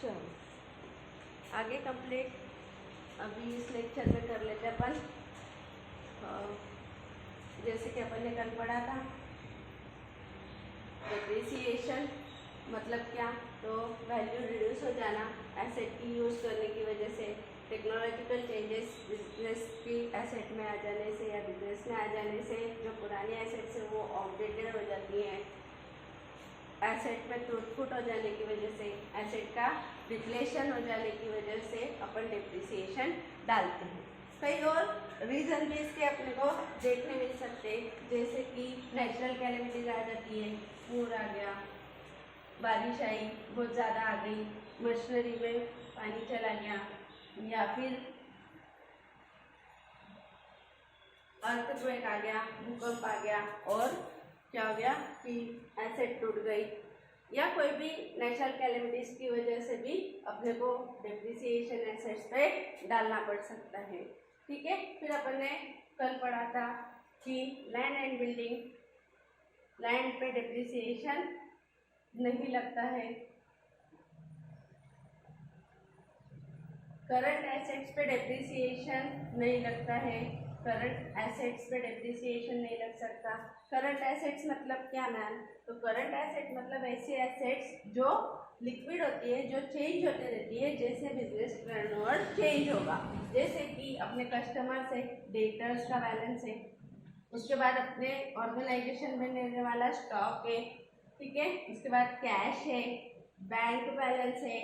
चलो आगे कंप्लीट अभी इस लेक्चर में कर लेते अपन। जैसे कि अपन ने कल पढ़ा था डिप्रिसिएशन मतलब क्या, तो वैल्यू रिड्यूस हो जाना एसेट की यूज़ करने की वजह से, टेक्नोलॉजिकल चेंजेस बिजनेस की एसेट में आ जाने से या बिजनेस में आ जाने से जो पुरानी एसेट्स है वो आउटडेटेड हो जाती हैं, एसेट में टूट फूट हो जाने की वजह से, एसेट का डिप्लेशन हो जाने की वजह से अपन डिप्रिसिएशन डालते हैं। कई और रीज़न भी इसके अपने को देखने मिल सकते हैं, जैसे कि नेचुरल कैलेमिटीज आ जाती है, पूर आ गया, बारिश आई बहुत ज़्यादा आ गई, मशीनरी में पानी चला गया, या फिर अर्थक्वेक आ गया, भूकंप आ गया और क्या हो गया कि एसेट टूट गई, या कोई भी नेचुरल कैलेमिटीज की वजह से भी अपने को डिप्रिसिएशन एसेट्स पे डालना पड़ सकता है। ठीक है, फिर अपन ने कल पढ़ा था कि लैंड एंड बिल्डिंग, लैंड पे डिप्रिसिएशन नहीं लगता है, करंट एसेट्स पे डिप्रिसिएशन नहीं लगता है, करंट एसेट्स पे डिप्रिसिएशन नहीं लग सकता। करंट एसेट्स मतलब क्या मैम? तो करंट एसेट मतलब ऐसी एसेट्स जो लिक्विड होती है, जो चेंज होते रहती है जैसे बिजनेस टर्नओवर चेंज होगा। जैसे कि अपने कस्टमर से डेटर्स का बैलेंस है, उसके बाद अपने ऑर्गेनाइजेशन में रहने वाला स्टॉक है, ठीक है, उसके बाद कैश है, बैंक बैलेंस है,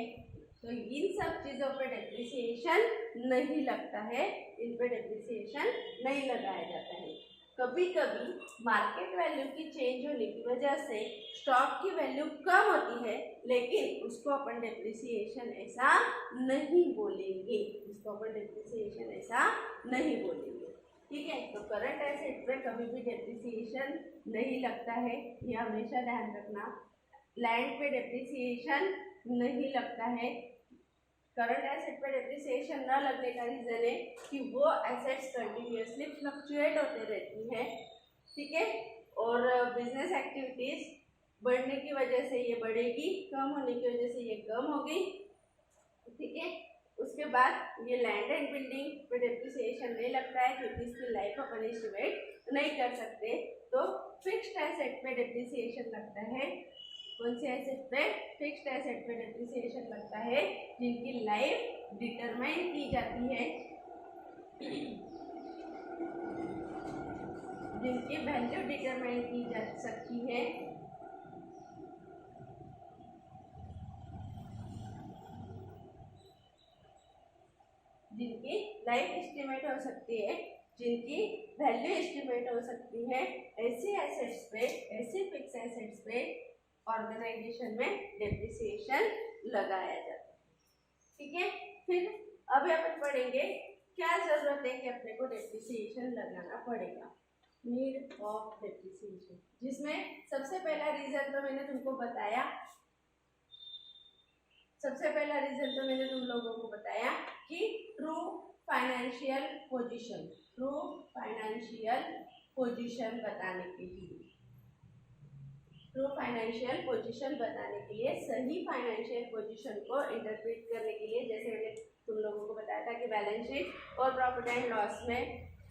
तो इन सब चीज़ों पर डिप्रिसिएशन नहीं लगता है, इन पर डिप्रिसिएशन नहीं लगाया जाता है। कभी कभी मार्केट वैल्यू की चेंज होने की वजह से स्टॉक की वैल्यू कम होती है, लेकिन उसको अपन डिप्रिसिएशन ऐसा नहीं बोलेंगे, उसको अपन डिप्रिसिएशन ऐसा नहीं बोलेंगे। ठीक है, तो करंट एसेट पे कभी भी डिप्रिसिएशन नहीं लगता है, ये हमेशा ध्यान रखना। लैंड पे डिप्रिसिएशन नहीं लगता है। करंट एसेट पर डिप्रिसिएशन न लगने का रीज़न है कि वो एसेट्स कंटिन्यूसली फ्लक्चुएट होते रहती हैं, ठीक है, और बिजनेस एक्टिविटीज़ बढ़ने की वजह से ये बढ़ेगी, कम होने की वजह से ये कम होगी, ठीक है। उसके बाद ये लैंड एंड बिल्डिंग पर डिप्रिसिएशन नहीं लगता है क्योंकि इसकी लाइफ अपन एस्टिमेट नहीं कर सकते, तो फिक्स्ड एसेट पे डिप्रिसिएशन लगता है। कौन से एसेट पे? फिक्स्ड एसेट पे डिप्रिसिएशन लगता है जिनकी लाइफ डिटरमाइन की जाती है, जिनकी वैल्यू डिटरमाइन की जा सकती है, जिनकी लाइफ एस्टिमेट हो सकती है, जिनकी वैल्यू एस्टिमेट हो सकती है, ऐसे एसेट्स पे, ऐसे फिक्स एसेट्स पे ऑर्गेनाइजेशन में डिप्रिसिएशन लगाया जाता है। ठीक है, फिर अभी अपन पढ़ेंगे क्या जरूरत है कि अपने को डिप्रिसिएशन लगाना पड़ेगा, नीड ऑफ डिप्रिसिएशन, जिसमें सबसे पहला रीजन तो मैंने तुमको बताया, सबसे पहला रीजन तो मैंने तुम लोगों को बताया कि true financial position, true financial position बताने के लिए, ट्रू फाइनेंशियल पोजीशन बताने के लिए, सही फाइनेंशियल पोजीशन को इंटरप्रेट करने के लिए, जैसे मैंने तुम लोगों को बताया था कि बैलेंस शीट और प्रॉफिट एंड लॉस में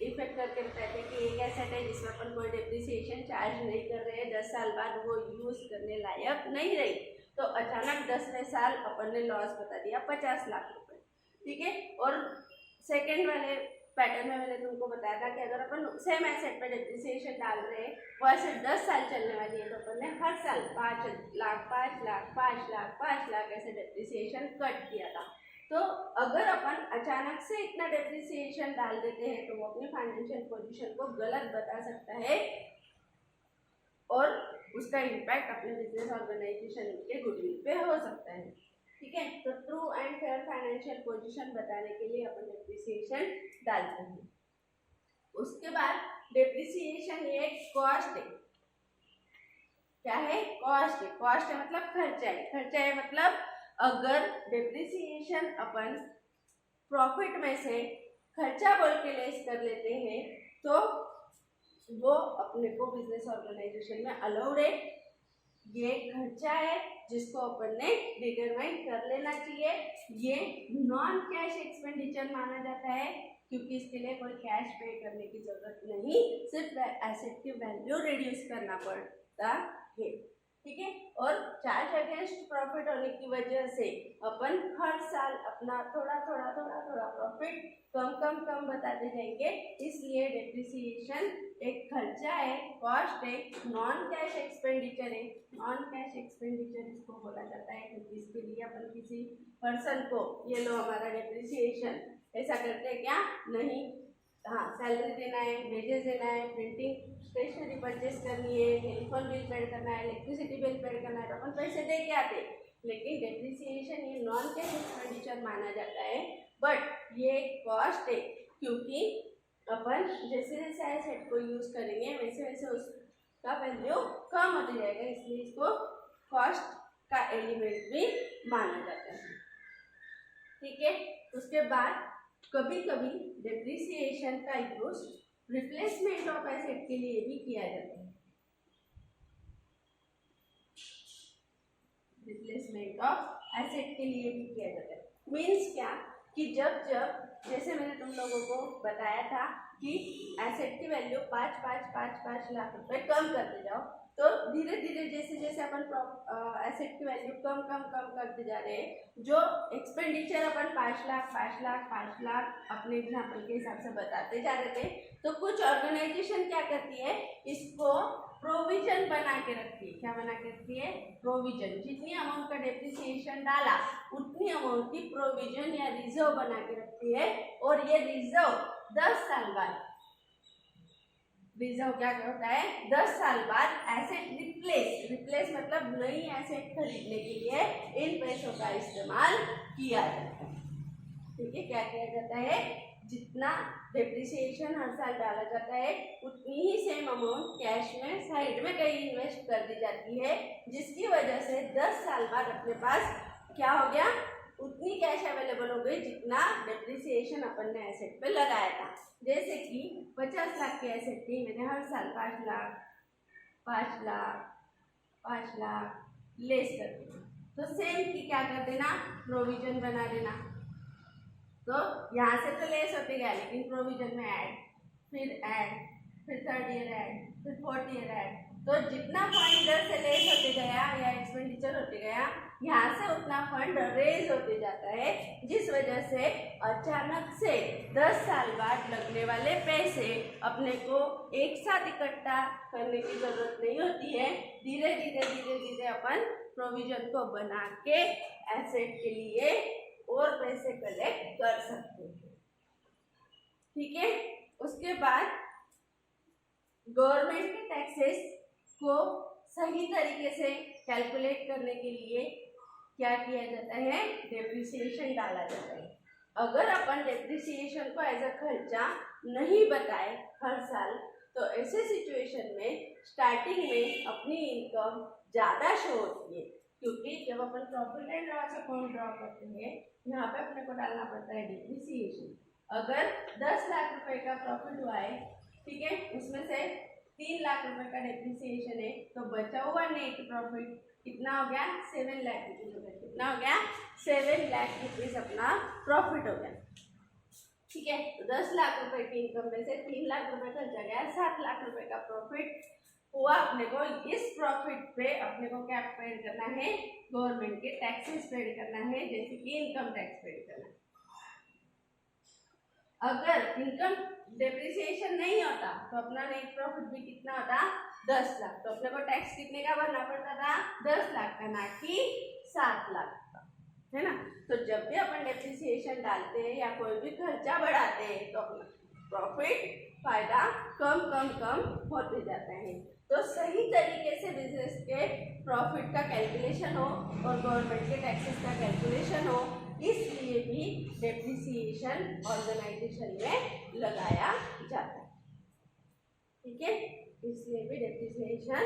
इफेक्ट करके बताए थे कि एक एसेट है जिसमें अपन कोई डिप्रिसिएशन चार्ज नहीं कर रहे हैं, 10 साल बाद वो यूज़ करने लायक नहीं रही, तो अचानक 10वें साल अपन ने लॉस बता दिया 50 लाख रुपए, ठीक है। और सेकेंड वाले पैटर्न में मैंने तुमको बताया था कि अगर अपन सेम एसेट पे डिप्रिसिएशन डाल रहे हैं, वो एसेट 10 साल चलने वाली है, तो अपन ने हर साल 5 लाख 5 लाख 5 लाख 5 लाख ऐसे डिप्रिसिएशन कट किया था। तो अगर अपन अचानक से इतना डिप्रिसिएशन डाल देते हैं तो वो अपनी फाइनेंशियल पोजीशन को गलत बता सकता है और उसका इम्पैक्ट अपने बिजनेस ऑर्गेनाइजेशन के गुडविल पे हो सकता है, ठीक है। तो true and fair financial position बताने के लिए अपन डिप्रिसिएशन डालते हैं। उसके बाद डिप्रिसिएशन ये कॉस्ट है, क्या है? कॉस्ट है। कॉस्ट है मतलब खर्चा है, खर्चा है मतलब अगर डिप्रिसिएशन अपन प्रॉफिट में से खर्चा बोल के लेस कर लेते हैं तो वो अपने को बिजनेस ऑर्गेनाइजेशन में अलाउड है, ये खर्चा है जिसको अपन ने डिटरमाइन कर लेना चाहिए। ये नॉन कैश एक्सपेंडिचर माना जाता है क्योंकि इसके लिए कोई कैश पे करने की जरूरत नहीं, सिर्फ एसेट की वैल्यू रिड्यूस करना पड़ता है। ठीक है, और चार्ज अगेंस्ट प्रॉफिट होने की वजह से अपन हर साल अपना थोड़ा प्रॉफिट कम बताते जाएंगे, इसलिए डेप्रिसिएशन एक खर्चा है, कॉस्ट है, नॉन कैश एक्सपेंडिचर है। नॉन कैश एक्सपेंडिचर इसको बोला जाता है क्योंकि इसके लिए अपन किसी पर्सन को, ये लो हमारा डेप्रिसिएशन, ऐसा करते हैं क्या? नहीं। हाँ, सैलरी देना है, वेजेस देना है, प्रिंटिंग स्टेशनरी परचेस करनी है, टेलीफोन बिल पेड करना है, इलेक्ट्रिसिटी बिल पेड करना है, तो अपन पैसे दे के आते। लेकिन डेप्रिसिएशन ये नॉन कैश एक्सपेंडिचर माना जाता है, बट ये कॉस्ट है क्योंकि अपन जैसे जैसे एसेट को यूज करेंगे वैसे वैसे उसका वैल्यू कम होता जाएगा, इसलिए इसको कॉस्ट का एलिमेंट भी माना जाता है। ठीक है, उसके बाद कभी कभी डेप्रिसिएशन का यूज रिप्लेसमेंट ऑफ एसेट के लिए भी किया जाता है। रिप्लेसमेंट ऑफ एसेट के लिए भी किया जाता है मीन्स क्या कि जब जैसे मैंने तुम लोगों को बताया था कि एसेट की वैल्यू 5 लाख रुपए कम करते जाओ, तो धीरे धीरे जैसे जैसे अपन एसेट की वैल्यू कम करते जा रहे हैं, जो एक्सपेंडिचर अपन 5 लाख अपने एग्जाम्पल के हिसाब से बताते जा रहे थे, तो कुछ ऑर्गेनाइजेशन क्या करती है, इसको प्रोविजन बना के रखती है। क्या बना के रखती है? प्रोविजन। जितनी अमाउंट का डेप्रिसिएशन डाला उतनी अमाउंट की प्रोविजन या रिजर्व बना के रखती है, और ये रिजर्व 10 साल बाद, रिजर्व क्या होता है, 10 साल बाद एसेट रिप्लेस मतलब नई एसेट खरीदने के लिए इन पैसों का इस्तेमाल किया जाता है। ठीक है, क्या किया जाता है, जितना डेप्रिसिएशन हर साल डाला जाता है उतनी ही सेम अमाउंट कैश में साइड में कहीं इन्वेस्ट कर दी जाती है, जिसकी वजह से 10 साल बाद अपने पास क्या हो गया, उतनी कैश अवेलेबल हो गई जितना डेप्रिसिएशन अपन ने एसेट पे लगाया था। जैसे कि 50 लाख की एसेट थी, मैंने हर साल 5 लाख लेस कर दिया, तो सेम की क्या कर देना, प्रोविजन बना देना। तो यहाँ से तो लेस होते गया, लेकिन प्रोविजन में ऐड, फिर थर्ड ईयर ऐड, फिर फोर्थ ईयर ऐड, तो जितना फंड इधर से लेस होते गया या एक्सपेंडिचर होते गया, यहाँ से उतना फंड रेज होते जाता है, जिस वजह से अचानक से 10 साल बाद लगने वाले पैसे अपने को एक साथ इकट्ठा करने की जरूरत नहीं होती है। धीरे धीरे अपन प्रोविजन को बना के एसेट के लिए और पैसे कलेक्ट कर सकते हैं। ठीक है, उसके बाद गवर्नमेंट के टैक्सेस को सही तरीके से कैलकुलेट करने के लिए क्या किया जाता है, डेप्रिसिएशन डाला जाता है। अगर अपन डेप्रिसिएशन को एज अ खर्चा नहीं बताए हर साल, तो ऐसे सिचुएशन में स्टार्टिंग में अपनी इनकम ज़्यादा शो होती है, क्योंकि जब अपन profit and loss account draw करते हैं, यहाँ पे अपने को डालना पड़ता है डेप्रिसिएशन। अगर 10 लाख रुपए का प्रॉफिट हुआ है, ठीक है, उसमें से 3 लाख रुपए का डेप्रिसिएशन है, तो बचा हुआ नेट प्रॉफिट कितना हो गया, 7 लाख रुपीज। कितना हो गया, 7 लाख रुपीज अपना प्रॉफिट हो गया। ठीक है, तो 10 लाख रुपए की इनकम में से 3 लाख रुपए खर्चा गया, 7 लाख रुपए का प्रॉफिट हुआ अपने को। इस प्रॉफिट पे अपने को क्या पेड करना है, गवर्नमेंट के टैक्सेस पेड करना है, जैसे कि इनकम टैक्स पेड करना है। अगर इनकम डेप्रिसिएशन नहीं होता तो अपना नेट प्रॉफिट भी कितना होता, 10 लाख। तो अपने को टैक्स कितने का भरना पड़ता था, 10 लाख का, ना कि 7 लाख का, है ना। तो जब भी अपन डेप्रिसिएशन डालते हैं या कोई भी खर्चा बढ़ाते हैं, तो अपना प्रॉफिट फायदा कम होते जाता है। तो सही तरीके से बिजनेस के प्रॉफिट का कैलकुलेशन हो और गवर्नमेंट के टैक्सेस का कैलकुलेशन हो, इसलिए भी डेप्रिसिएशन ऑर्गेनाइजेशन में लगाया जाता है। ठीक है, इसलिए भी डेप्रिसिएशन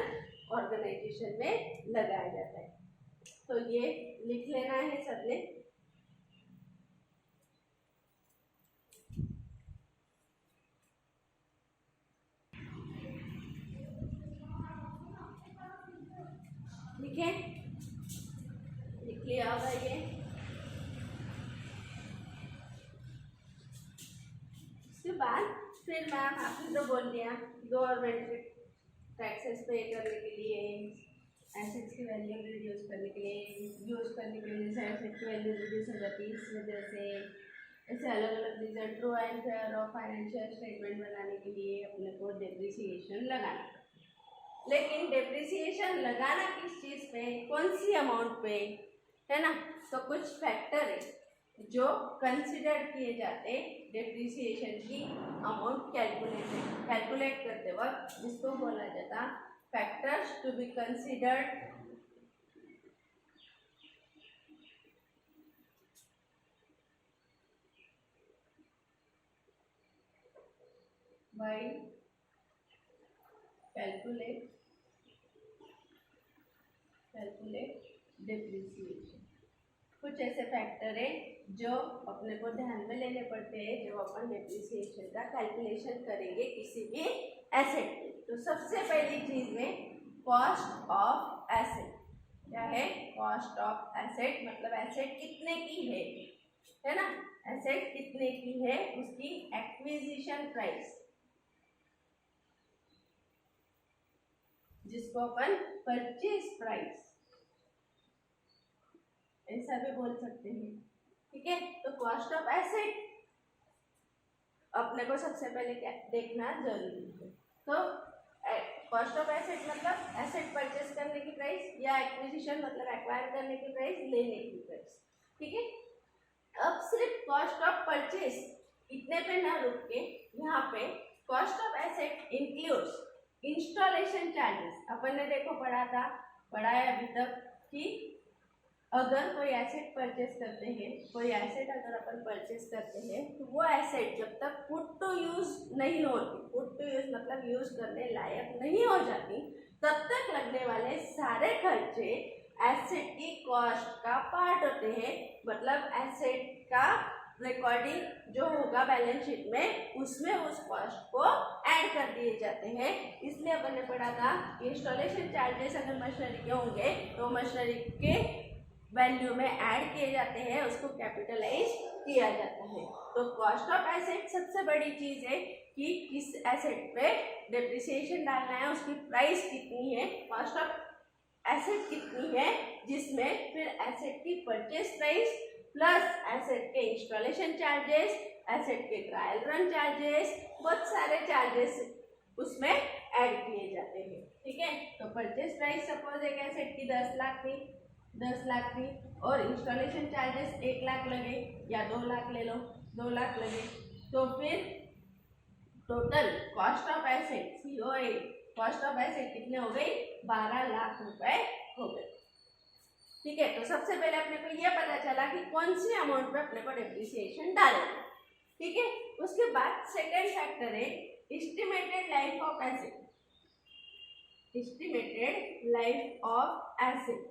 ऑर्गेनाइजेशन में लगाया जाता है। तो ये लिख लेना है सबने। है, लिख लिया होगा ये। उसके बाद फिर मैम आपने तो बोल दिया गवर्नमेंट टैक्सेस पे करने के लिए, एसेट्स की वैल्यू रिड्यूस करने के लिए, यूज करने के लिए, जैसे एसेट की वैल्यू रिड्यूस हो जाती है इस वजह से, ऐसे अलग अलग reason, true and fair of financial statement बनाने के लिए अपने को डेप्रिसिएशन लगाना। लेकिन डेप्रिसिएशन लगाना किस चीज़ पे, कौन सी अमाउंट पे, है ना। तो कुछ फैक्टर है जो कंसिडर किए जाते डेप्रिसिएशन की अमाउंट कैलकुलेट करते वक्त, जिसको बोला जाता factors to be considered while calculate depreciation. कुछ ऐसे फैक्टर है जो अपने को ध्यान में लेने पड़ते हैं जब अपन डेप्रिसिएशन का कैलकुलेशन करेंगे किसी भी एसेट की। तो सबसे पहली चीज है कॉस्ट ऑफ एसेट। क्या है कॉस्ट ऑफ एसेट, मतलब एसेट कितने की है ना, एसेट कितने की है उसकी एक्विजिशन प्राइस, जिसको अपन परचेज प्राइस ऐसा भी बोल सकते हैं। ठीक है, तो कॉस्ट ऑफ एसेट अपने को सबसे पहले क्या देखना जरूरी है। तो कॉस्ट ऑफ एसेट मतलब एसेट परचेज करने की प्राइस, या एक्विजिशन मतलब एक्वायर करने की प्राइस, लेने की प्राइस। ठीक है, अब सिर्फ कॉस्ट ऑफ परचेज इतने पे ना रुक के यहाँ पे cost of asset includes installation charges. अपन ने देखो पढ़ा है अभी तक कि अगर कोई एसेट परचेस करते हैं, कोई एसेट अगर अपन परचेस करते हैं तो वो एसेट जब तक पुट टू यूज नहीं होती, पुट टू यूज मतलब यूज करने लायक नहीं हो जाती, तब तक लगने वाले सारे खर्चे एसेट की कॉस्ट का पार्ट होते हैं। मतलब एसेट का रिकॉर्डिंग जो होगा बैलेंस शीट में, उसमें उस कॉस्ट को ऐड कर दिए जाते हैं। इसलिए अपन ने पढ़ा था इंस्टॉलेशन चार्जेस अगर मशीनरी के होंगे तो मशीनरी के वैल्यू में ऐड किए जाते हैं, उसको कैपिटलाइज किया जाता है। तो कॉस्ट ऑफ एसेट सबसे बड़ी चीज है कि किस एसेट पे डेप्रिसिएशन डालना है, उसकी प्राइस कितनी है, कॉस्ट ऑफ एसेट कितनी है, जिसमें फिर एसेट की परचेज प्राइस प्लस एसेट के इंस्टॉलेशन चार्जेस, एसेट के ट्रायल रन चार्जेस, बहुत सारे चार्जेस उसमें ऐड किए जाते हैं। ठीक है, तो परचेज प्राइस सपोज एक एसेट की 10 लाख थी और इंस्टॉलेशन चार्जेस 1 लाख लगे या 2 लाख ले लो, 2 लाख लगे, तो फिर total cost of asset COA cost of asset कितने हो गई, 12 लाख रुपए हो गए। ठीक है, तो सबसे पहले अपने को यह पता चला कि कौन सी अमाउंट पे अपने को डेप्रिसिएशन डालेंगे। ठीक है, उसके बाद सेकेंड फैक्टर है estimated life of asset. Estimated life of asset,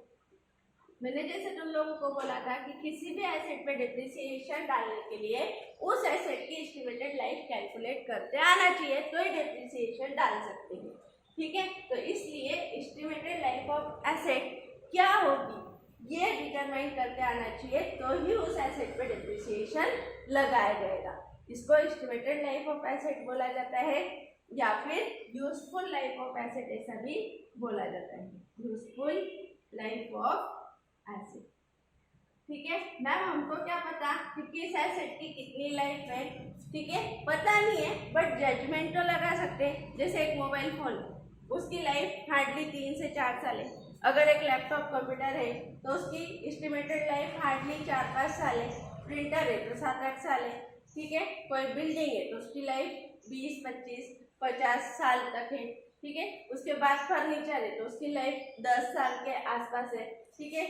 मैंने जैसे तुम लोगों को बोला था कि किसी भी एसेट पे डेप्रिसिएशन डालने के लिए उस एसेट की एस्टिमेटेड लाइफ कैलकुलेट करते आना चाहिए, तो ही डेप्रिसिएशन डाल सकते हैं। ठीक है, तो इसलिए एस्टिमेटेड लाइफ ऑफ एसेट क्या होगी ये डिटरमाइन करते आना चाहिए, तो ही उस एसेट पे डेप्रिसिएशन लगाया जाएगा। इसको एस्टिमेटेड लाइफ ऑफ एसेट बोला जाता है या फिर यूजफुल लाइफ ऑफ एसेट ऐसा भी बोला जाता है, यूजफुल लाइफ ऑफ एसेट। ठीक है मैम, हमको क्या पता कि किस एसेट की कितनी लाइफ है, ठीक है पता नहीं है, बट जजमेंट तो लगा सकते हैं। जैसे एक मोबाइल फोन, उसकी लाइफ हार्डली 3 से 4 साल है। अगर एक लैपटॉप कंप्यूटर है तो उसकी एस्टिमेटेड लाइफ हार्डली 4-5 साल है। प्रिंटर है तो 7-8 साल है। ठीक है, कोई बिल्डिंग है तो उसकी लाइफ 20-25-50 साल तक है। ठीक है, उसके बाद फर्नीचर है तो उसकी लाइफ 10 साल के आसपास है। ठीक है,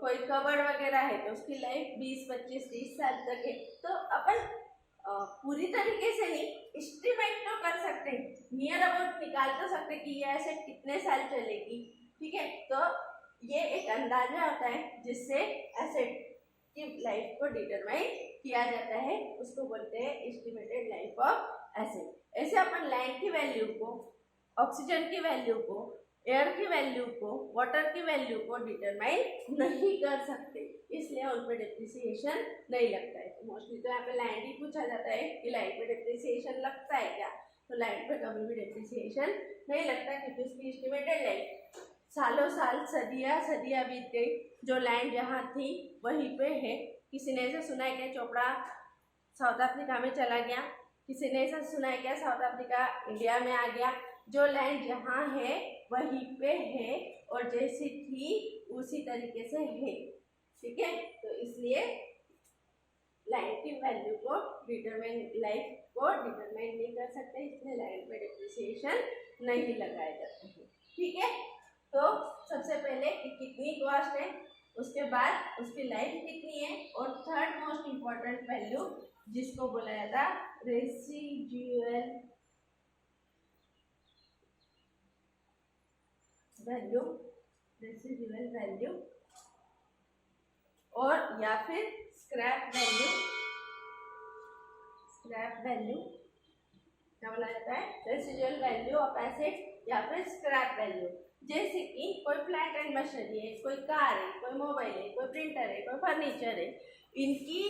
कोई कबर्ड वगैरह है तो उसकी लाइफ 20-25-30 साल तक है। तो अपन पूरी तरीके से नहीं, एस्टिमेट तो कर सकते हैं, नियर अबाउट निकाल तो सकते कि ये एसेट कितने साल चलेगी। ठीक है, तो ये एक अंदाजा होता है जिससे एसेट की लाइफ को डिटरमाइन किया जाता है, उसको बोलते हैं एस्टिमेटेड लाइफ ऑफ एसेट। ऐसे अपन लैंड की वैल्यू को, ऑक्सीजन की वैल्यू को एयर की वैल्यू को, वाटर की वैल्यू को डिटरमाइन नहीं कर सकते, इसलिए उन पर डिप्रिसिएशन नहीं लगता है। मोस्टली तो यहाँ पे लैंड ही पूछा जाता है कि लैंड पे डिप्रिसिएशन लगता है क्या, तो लैंड पे कभी भी डिप्रिसिएशन नहीं लगता क्योंकि उसकी एस्टिमेटेड लाइफ सालों साल सदियां बीत गई, जो लैंड जहाँ थी वहीं पे है। किसी ने ऐसा सुना है क्या चोपड़ा साउथ अफ्रीका में चला गया? किसी ने ऐसा सुना है क्या साउथ अफ्रीका इंडिया में आ गया? जो लैंड जहाँ है वहीं पे है और जैसी थी उसी तरीके से है, ठीक है। तो इसलिए लैंड की वैल्यू को लाइफ को डिटरमाइन नहीं कर सकते, इसलिए लैंड पे डिप्रिसिएशन नहीं लगाए जाते हैं, ठीक है। तो सबसे पहले कितनी कॉस्ट है, उसके बाद उसकी लाइफ कितनी है, और थर्ड मोस्ट इम्पोर्टेंट वैल्यू जिसको बोला जाता रेसिडुअल वैल्यू और या फिर स्क्रैप वैल्यू क्या बोला जाता है, रेसिडुअल वैल्यू ऑफ एसेट या फिर स्क्रैप वैल्यू। जैसे कि कोई प्लांट एंड मशीनरी है, कोई कार है, कोई मोबाइल है, कोई प्रिंटर है, कोई फर्नीचर है, इनकी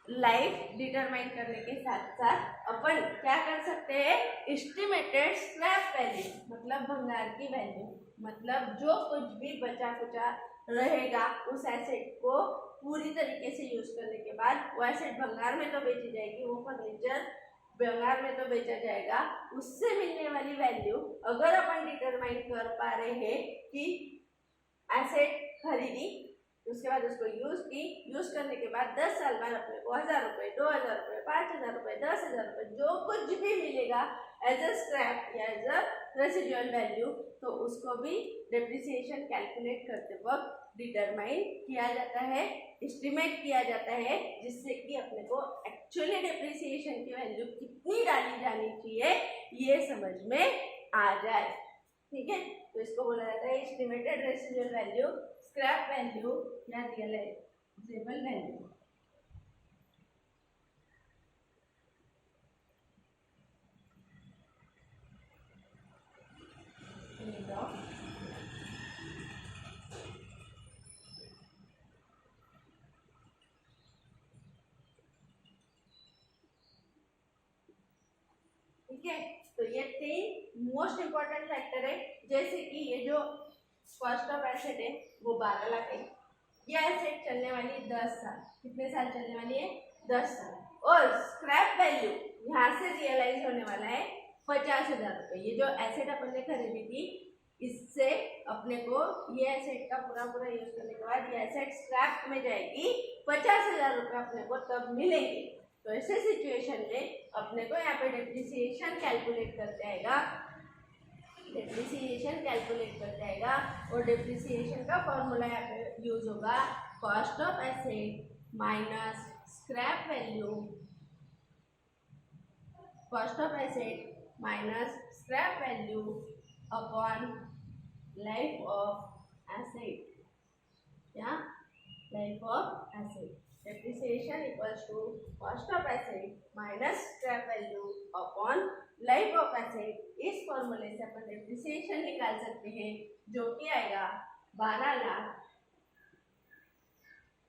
लाइफ डिटरमाइन करने के साथ साथ अपन क्या कर सकते हैं, एस्टिमेटेड स्क्रैप वैल्यू मतलब भंगार की वैल्यू, मतलब जो कुछ भी बचा कुचा रहेगा उस एसेट को पूरी तरीके से यूज करने के बाद वो एसेट भंगार में तो बेची जाएगी, वो फर्नीचर भंगार में तो बेचा जाएगा, उससे मिलने वाली वैल्यू अगर अपन डिटरमाइन कर पा रहे हैं कि एसेट खरीदी, उसके बाद उसको यूज करने के बाद 10 साल बाद अपने को 1000 रुपये, 2000 रुपये, 5000 रुपये, 10,000 रुपये जो कुछ भी मिलेगा एज अ स्क्रैप या एज अ रेसिडुअल वैल्यू, तो उसको भी डिप्रिसिएशन कैलकुलेट करते वक्त डिटरमाइन किया जाता है, एस्टिमेट किया जाता है, जिससे कि अपने को एक्चुअली डिप्रिसिएशन की वैल्यू कितनी डाली जानी चाहिए ये समझ में आ जाए, ठीक है। तो इसको बोला जाता है estimated residual value, scrap value या रियलाइजेबल वैल्यू। ठीक है, तो ये 3 मोस्ट इंपॉर्टेंट फैक्टर है। जैसे कि ये जो कॉस्ट ऑफ एसेट है वो 12 लाख है, ये एसेट चलने वाली है 10 साल, कितने साल चलने वाली है, 10 साल, और स्क्रैप वैल्यू यहाँ से रियलाइज होने वाला है 50,000 रुपये। ये जो एसेट अपन ने खरीदी थी इससे अपने को ये एसेट का पूरा यूज करने के बाद ये एसेट स्क्रैप में जाएगी, 50,000 रुपये अपने को तब मिलेंगे। तो ऐसे सिचुएशन में अपने को यहाँ पे डिप्रिसिएशन कैलकुलेट करते आएगा, और डिप्रिसिएशन का फॉर्मूला यहाँ पे यूज होगा cost of asset minus scrap value, cost of asset minus scrap value upon life of asset या life of asset. Depreciation equals to cost of asset minus scrap value upon life of asset। इस फॉर्मूले से अपन depreciation निकाल सकते हैं जो कि आएगा 12 lakh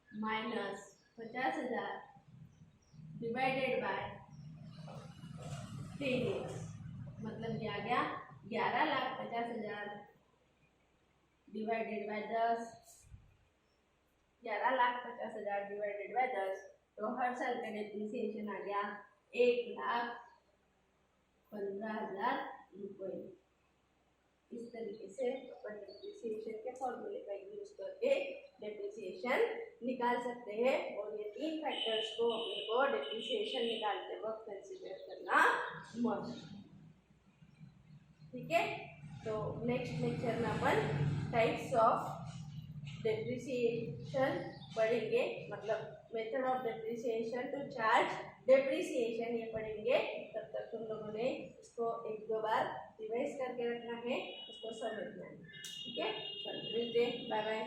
minus 50,000 divided by 10 years, मतलब क्या आ गया 11,50,000 डिवाइडेड बाय 10, 11,50,000 डिवाइडेड बाय 10, तो हर साल का डिप्रिसिएशन आ गया 1,15,000 रुपये। इस तरीके से अपन डिप्रिसिएशन के फॉर्मूले का यूज करके डिप्रिसिएशन निकाल सकते हैं, और ये 3 फैक्टर्स को अपने को डिप्रिसिएशन निकालते वक्त कंसीडर करना मस्ट, ठीक है। तो नेक्स्ट लेक्चर में अपन टाइप्स ऑफ डिप्रिसिएशन पढ़ेंगे, मतलब method of depreciation to charge depreciation ये पढ़ेंगे। तब तक तुम लोगों ने इसको 1-2 बार रिवाइज करके रखना है, इसको समझना है, ठीक है। चलो मिलते हैं, बाय बाय।